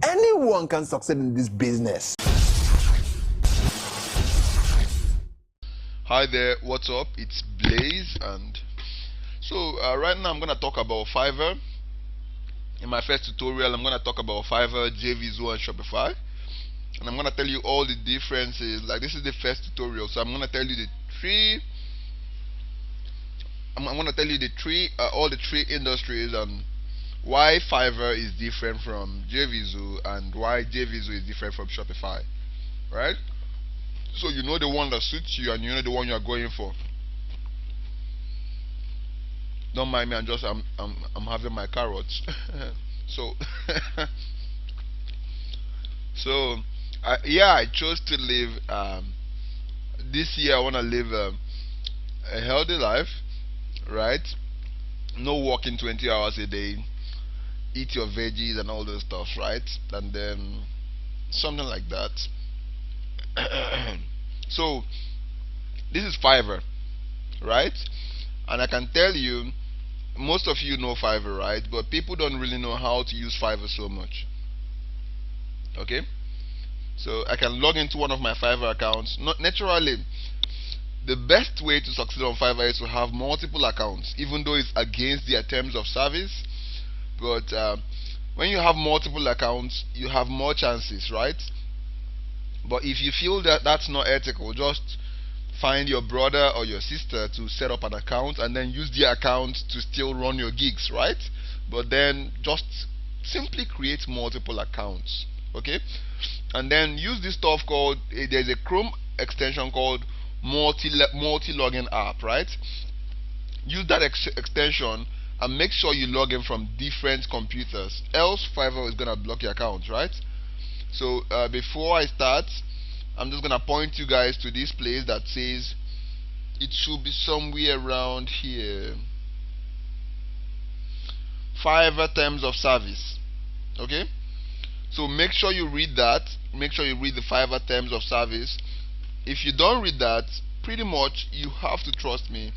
Anyone can succeed in this business. Hi there, what's up? It's Blaze, and so right now I'm gonna talk about Fiverr. In my first tutorial, I'm gonna talk about Fiverr, JVZoo, and Shopify, and I'm gonna tell you all the differences. Like, this is the first tutorial, so I'm gonna tell you the three. I'm gonna tell you all the three industries and why Fiverr is different from JVZoo and why JVZoo is different from Shopify, right? So you know the one that suits you and you know the one you are going for. Don't mind me, I'm having my carrots. So so I chose to live this year. I want to live a healthy life, right? No working 20 hours a day, eat your veggies and all those stuff, right? And then something like that. So this is Fiverr, right? And I can tell you, most of you know Fiverr, right? But people don't really know how to use Fiverr so much. Okay, so I can log into one of my Fiverr accounts. Not naturally, the best way to succeed on Fiverr is to have multiple accounts, even though it's against their terms of service. But when you have multiple accounts, you have more chances, right? But if you feel that that's not ethical, just find your brother or your sister to set up an account and then use their account to still run your gigs, right? But then just simply create multiple accounts, okay? And then use this stuff called, there's a Chrome extension called multi-login app, right? Use that extension and make sure you log in from different computers, else Fiverr is gonna block your account, right? So before I start, I'm just gonna point you guys to this place that says, it should be somewhere around here, Fiverr terms of service. Okay, so make sure you read that. Make sure you read the Fiverr terms of service. If you don't read that, pretty much you have to trust me,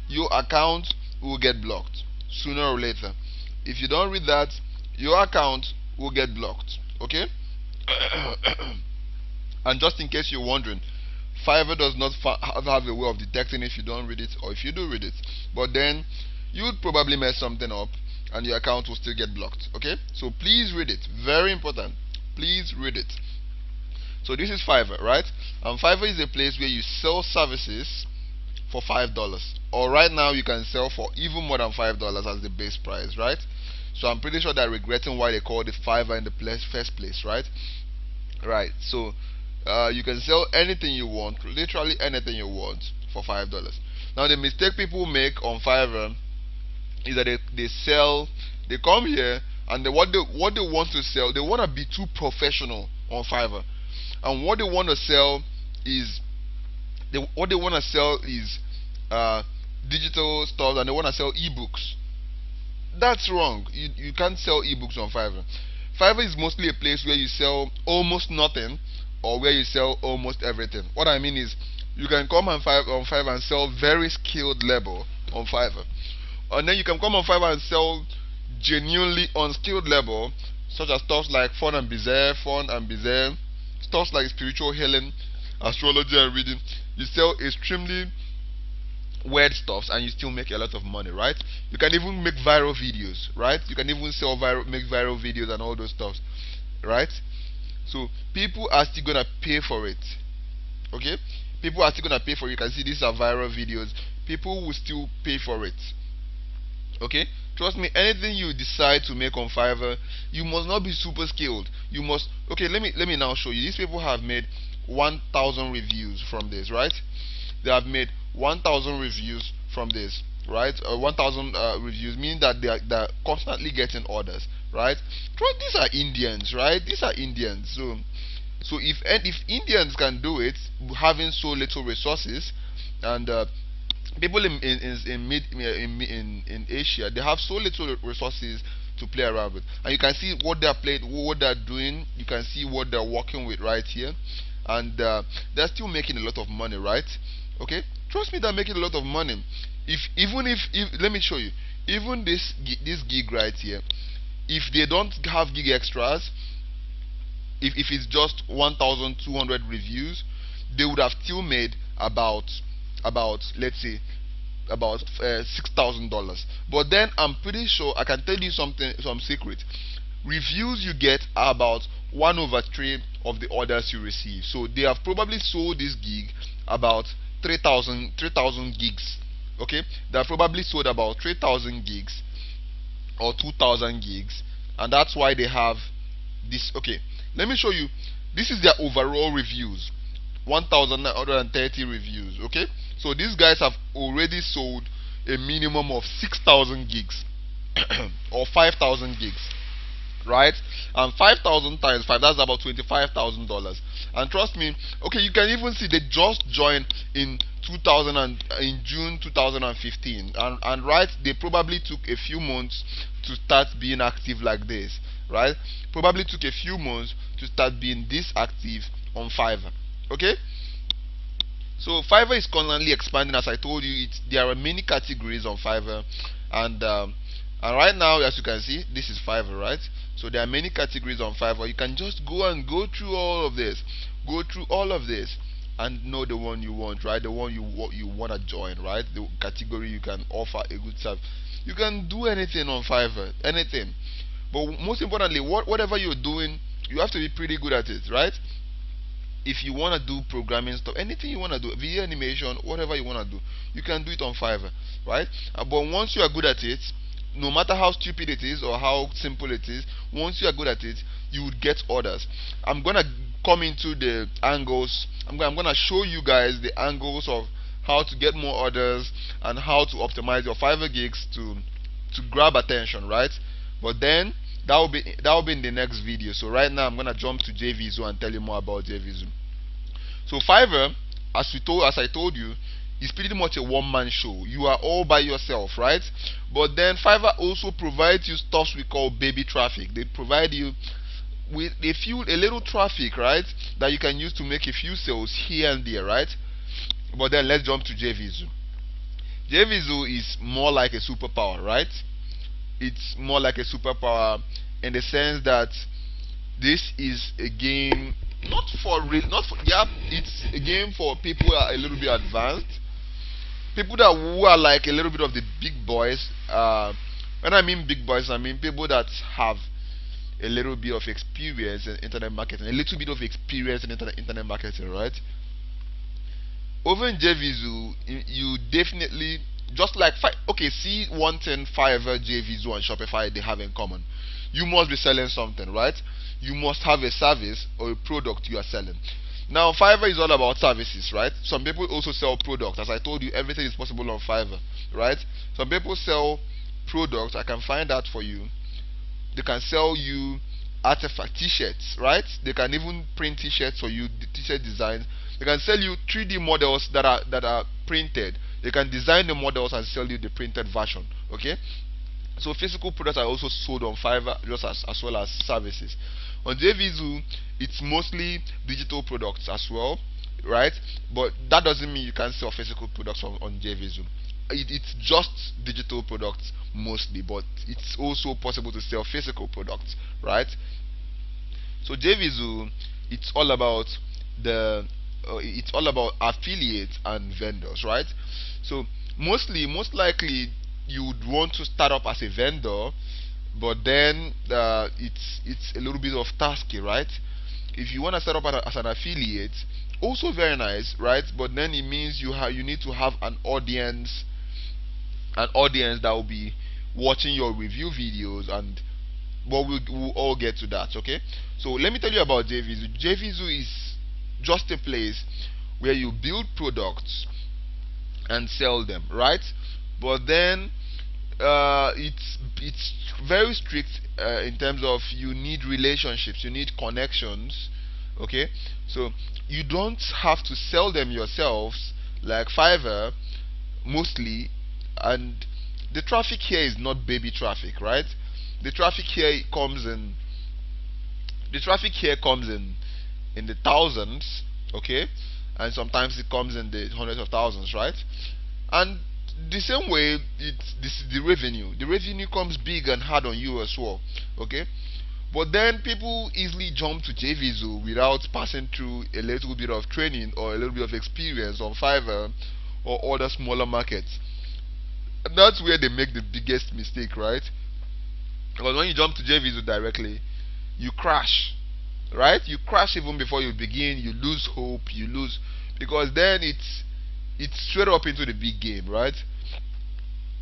your account will get blocked sooner or later. If you don't read that, your account will get blocked. Okay. And just in case you're wondering, Fiverr does not have a way of detecting if you don't read it or if you do read it. But then you'd probably mess something up and your account will still get blocked. Okay, so please read it. Very important. Please read it. So this is Fiverr, right? And Fiverr is a place where you sell services for $5, or right now you can sell for even more than $5 as the base price, right? So I'm pretty sure they're regretting why they called it Fiverr in the first place, right? Right. So you can sell anything you want, literally anything you want, for $5. Now the mistake people make on Fiverr is that they come here and what they want to sell, they want to be too professional on Fiverr, and what they want to sell is digital stuff, and they want to sell ebooks. That's wrong. You can't sell ebooks on Fiverr. Fiverr is mostly a place where you sell almost nothing or where you sell almost everything. What I mean is, you can come on Fiverr and sell very skilled labor on Fiverr, and then you can come on Fiverr and sell genuinely unskilled labor, such as stuff like fun and bizarre, stuff like spiritual healing, astrology and reading. You sell extremely weird stuffs and you still make a lot of money, right? You can even make viral videos, right? You can even make viral videos and all those stuffs, right? So people are still gonna pay for it. Okay, people are still gonna pay for it. You can see these are viral videos. People will still pay for it. Okay, trust me, anything you decide to make on Fiverr, you must not be super skilled. You must, okay, let me now show you. These people have made 1,000 reviews from this, right? They have made 1,000 reviews from this, right? 1,000 reviews, meaning that they're constantly getting orders, right? These are Indians, right? These are Indians. So if Indians can do it, having so little resources, and people in Asia, they have so little resources to play around with, and you can see what they're doing. You can see what they're working with right here, and they're still making a lot of money, right? Okay, trust me, they're making a lot of money. Even if let me show you, even this gig right here, if they don't have gig extras, if it's just 1,200 reviews, they would have still made about let's say about $6,000. But then I'm pretty sure I can tell you some secret. Reviews you get are about 1/3 of the orders you receive. So they have probably sold this gig about 3,000 gigs. Okay, they have probably sold about 3,000 gigs or 2,000 gigs, and that's why they have this. Okay, let me show you. This is their overall reviews, 1,930 reviews. Okay, so these guys have already sold a minimum of 6,000 gigs or 5,000 gigs, right? And 5,000 times 5, that's about $25,000. And trust me, okay, you can even see they just joined in June 2015, and right, they probably took a few months to start being active like this, right? Probably took a few months to start being this active on Fiverr. Okay, so Fiverr is constantly expanding. As I told you, there are many categories on Fiverr, and right now, as you can see, this is Fiverr, right? So there are many categories on Fiverr. You can just go through all of this, and know the one you want, right? The one you want to join, right? The category you can offer a good service. You can do anything on Fiverr, anything. But most importantly, whatever you're doing, you have to be pretty good at it, right? If you want to do programming stuff, anything you want to do, video animation, whatever you want to do, you can do it on Fiverr, right? But once you are good at it, no matter how stupid it is or how simple it is, once you are good at it, you would get orders. I'm gonna come into the angles. I'm gonna show you guys the angles of how to get more orders and how to optimize your Fiverr gigs to grab attention, right? But then that will be in the next video. So right now I'm gonna jump to JVZoo and tell you more about JVZoo. So Fiverr, as I told you, is pretty much a one-man show. You are all by yourself, right? But then Fiverr also provides you stuff we call baby traffic. They provide you with a little traffic, right, that you can use to make a few sales here and there, right? But then let's jump to JVZoo. JVZoo is more like a superpower, right? It's more like a superpower in the sense that this is a game it's a game for people who are a little bit advanced, people who are like a little bit of the big boys. When I mean big boys, I mean people that have a little bit of experience in internet marketing, right? Over in JVZoo, you definitely, just like see one thing Fiverr, JVZoo, and Shopify they have in common. You must be selling something, right? You must have a service or a product you are selling. Now Fiverr is all about services, right? Some people also sell products. As I told you, everything is possible on Fiverr, right? Some people sell products. I can find that for you. They can sell you artifact t-shirts, right? They can even print t-shirts for you, t-shirt designs. They can sell you 3D models that are printed. They can design the models and sell you the printed version. Okay, so physical products are also sold on Fiverr, just as well as services. On JVZoo, it's mostly digital products as well, right? But that doesn't mean you can't sell physical products on JVZoo. It's just digital products mostly, but it's also possible to sell physical products, right? So JVZoo, it's all about affiliates and vendors, right? So most likely you would want to start up as a vendor, but then it's a little bit of tasky, right? If you want to set up as an affiliate, also very nice, right? But then it means you need to have an audience that will be watching your review videos, and we'll all get to that. Okay, so let me tell you about JVZoo. JVZoo is just a place where you build products and sell them, right? But then it's very strict in terms of you need relationships, you need connections. Okay, so you don't have to sell them yourselves like Fiverr mostly, and the traffic here is not baby traffic, right? The traffic here comes in the thousands, okay, and sometimes it comes in the hundreds of thousands, right? And the same way, this is the revenue. The revenue comes big and hard on you as well, okay? But then people easily jump to JVZoo without passing through a little bit of training or a little bit of experience on Fiverr or other smaller markets. And that's where they make the biggest mistake, right? Because when you jump to JVZoo directly, you crash, right? You crash even before you begin. You lose hope. You lose, because then it's straight up into the big game, right?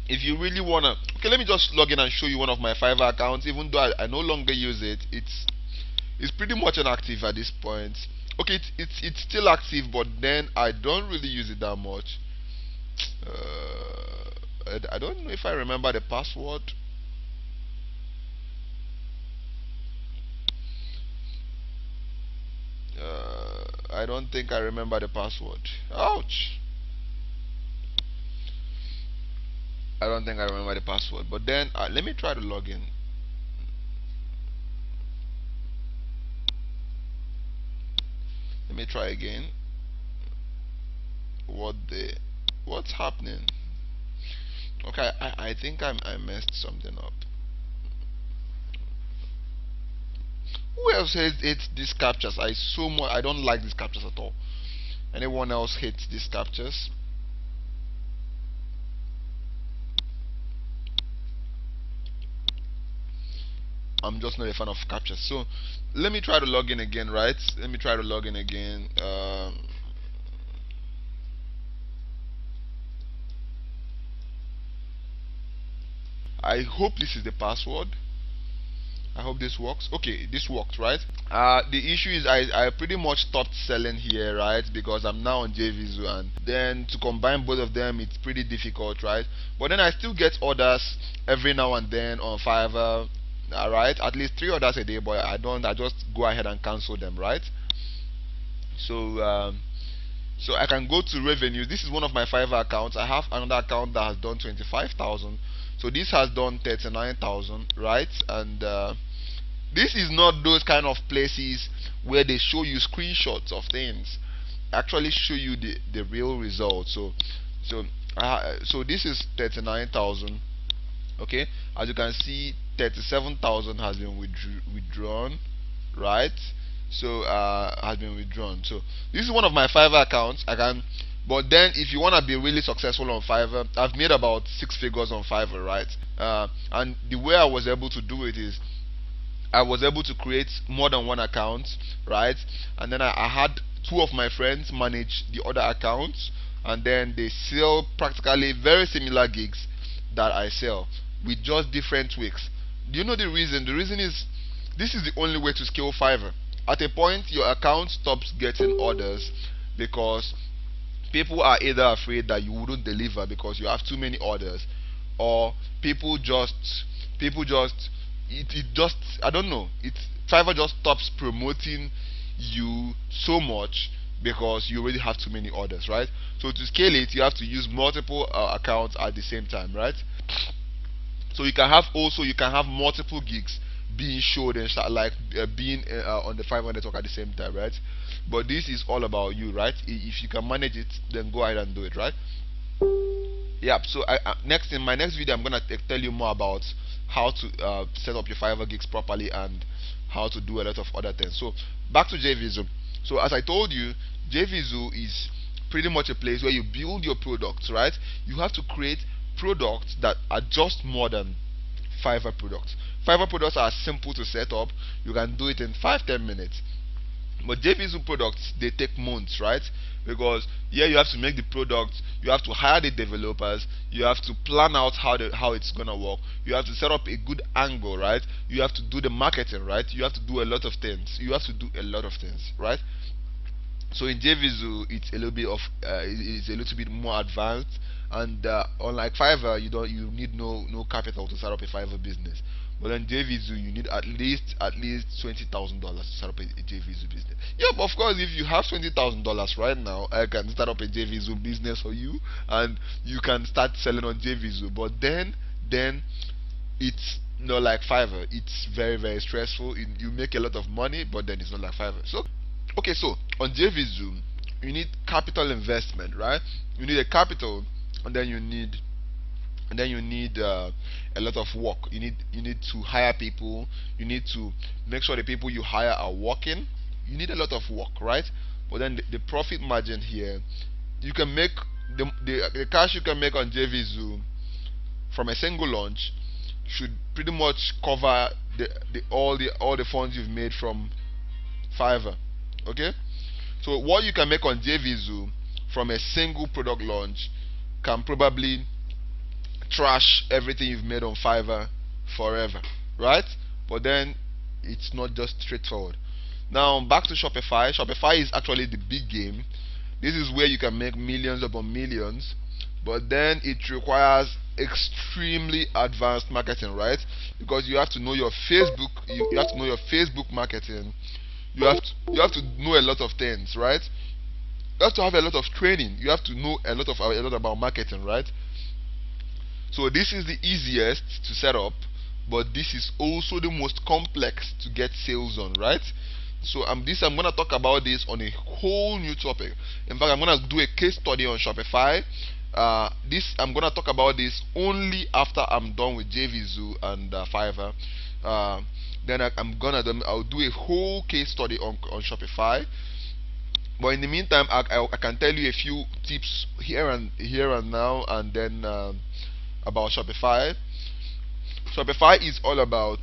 If you really wanna, okay, let me just log in and show you one of my Fiverr accounts. Even though I no longer use it, it's pretty much inactive at this point. Okay, it's still active, but then I don't really use it that much. I don't know if I remember the password. I don't think I remember the password. Ouch. I don't think I remember the password. But then let me try to log in. Let me try again. What's happening? Okay, I think I messed something up. Who else hates these captures? I don't like these captures at all. Anyone else hates these captures? I'm just not a fan of captures. So let me try to log in again, right? Let me try to log in again. I hope this is the password. I hope this works. Okay, this worked, right? The issue is I pretty much stopped selling here, right? Because I'm now on JVZoo, and then to combine both of them, it's pretty difficult, right? But then I still get orders every now and then on Fiverr, right? At least 3 orders a day, but I just go ahead and cancel them, right? So so I can go to revenue. This is one of my Fiverr accounts. I have another account that has done 25,000. So this has done 39,000, right? And this is not those kind of places where they show you screenshots of things. Actually show you the real result. So this is 39,000. Okay, as you can see, 37,000 has been withdrawn, right? So has been withdrawn. So this is one of my Fiverr accounts. But then if you want to be really successful on Fiverr, I've made about 6 figures on Fiverr, right? And the way I was able to do it is I was able to create more than one account, right? And then I had 2 of my friends manage the other accounts, and then they sell practically very similar gigs that I sell with just different tweaks. Do you know the reason? The reason is this is the only way to scale Fiverr. At a point, your account stops getting orders because people are either afraid that you wouldn't deliver because you have too many orders, or people just I don't know, Fiverr just stops promoting you so much because you already have too many orders, right? So to scale it, you have to use multiple accounts at the same time, right? So you can have multiple gigs being showed and like being on the Fiverr network at the same time, right? But this is all about you, right? If you can manage it, then go ahead and do it, right? Yeah. So next, in my next video, I'm gonna tell you more about how to set up your Fiverr gigs properly and how to do a lot of other things. So back to JVZoo. So as I told you, JVZoo is pretty much a place where you build your products, right? You have to create products that are just more than Fiverr products. Fiverr products are simple to set up. You can do it in 5-10 minutes. But JVZoo products, they take months, right? Because yeah, you have to make the products, you have to hire the developers, you have to plan out how it's gonna work, you have to set up a good angle, right? You have to do the marketing, right? You have to do a lot of things. Right? So in JVZoo, it's a little bit more advanced, and unlike Fiverr, you need no capital to set up a Fiverr business. But in JVZoo, you need at least $20,000 to set up a JVZoo business. Yeah, but of course, if you have $20,000 right now, I can start up a JVZoo business for you, and you can start selling on JVZoo. But then it's not like Fiverr. It's very, very stressful. You make a lot of money, but then it's not like Fiverr. So okay, so on JVZoo, you need capital investment, right? You need a capital, and then you need and then you need a lot of work. You need to hire people. You need to make sure the people you hire are working. You need a lot of work, right? But then the profit margin here, you can make the cash you can make on JVZoo from a single launch should pretty much cover all the funds you've made from Fiverr. Okay, so what you can make on JVZoo from a single product launch can probably trash everything you've made on Fiverr forever, right? But then it's not just straightforward. Now back to Shopify. Shopify is actually the big game. This is where you can make millions upon millions, but then it requires extremely advanced marketing, right? Because you have to know your Facebook. You have to know your Facebook marketing. You have to know a lot of things, right? You have to have a lot of training. You have to know a lot about marketing, right? So this is the easiest to set up, but this is also the most complex to get sales on, right? So I'm gonna talk about this on a whole new topic. In fact, I'm gonna do a case study on Shopify. I'm gonna talk about this only after I'm done with JVZoo and Fiverr. Then I'll do a whole case study on Shopify. But in the meantime, I can tell you a few tips here and now, and then about Shopify. Shopify is all about.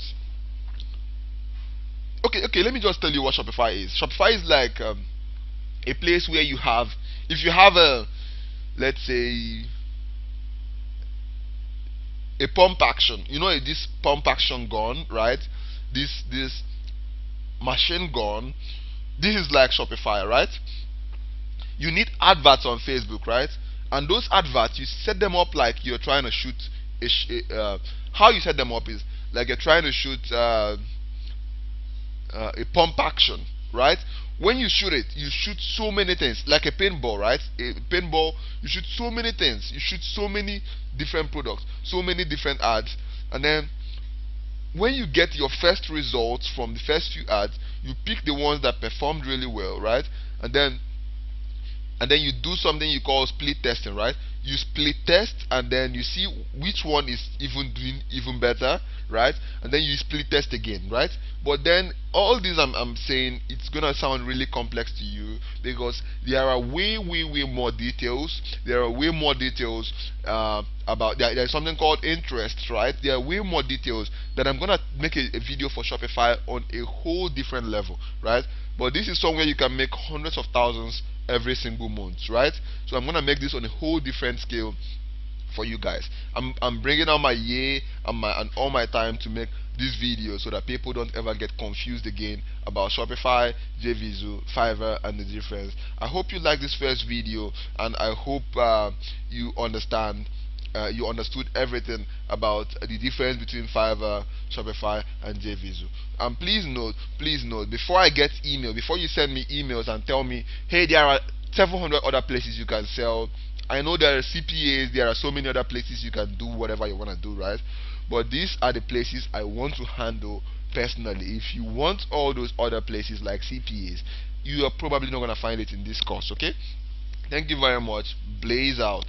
Okay. Let me just tell you what Shopify is. Shopify is like a place where if you have let's say, a pump action. You know this pump action gun, right? This machine gun. This is like Shopify, right? You need adverts on Facebook, right? And those adverts, you set them up like you're trying to shoot how you set them up is like you're trying to shoot a pump action, right? When you shoot it, you shoot so many things, like a paintball, right? A paintball, you shoot so many things, you shoot so many different products, so many different ads, and then when you get your first results from the first few ads, you pick the ones that performed really well, right? And then you do something you call split testing, right? You split test and then you see which one is doing even better, right? And then you split test again, right? But then all this I'm saying, it's gonna sound really complex to you because there are way more details. There are way more details about there's something called interest, right? There are way more details that I'm gonna make a video for Shopify on a whole different level, right? But this is somewhere you can make hundreds of thousands every single month, right? So I'm gonna make this on a whole different scale for you guys. I'm bringing out my year and all my time to make this video so that people don't ever get confused again about Shopify, JVZoo, Fiverr, and the difference. I hope you like this first video, and I hope you understand. You understood everything about the difference between Fiverr, Shopify, and JVZoo. And please note, before I get email, before you send me emails and tell me, hey, there are 700 other places you can sell. I know there are CPAs, there are so many other places you can do whatever you want to do, right? But these are the places I want to handle personally. If you want all those other places like CPAs, you are probably not going to find it in this course, okay? Thank you very much. Blaze out.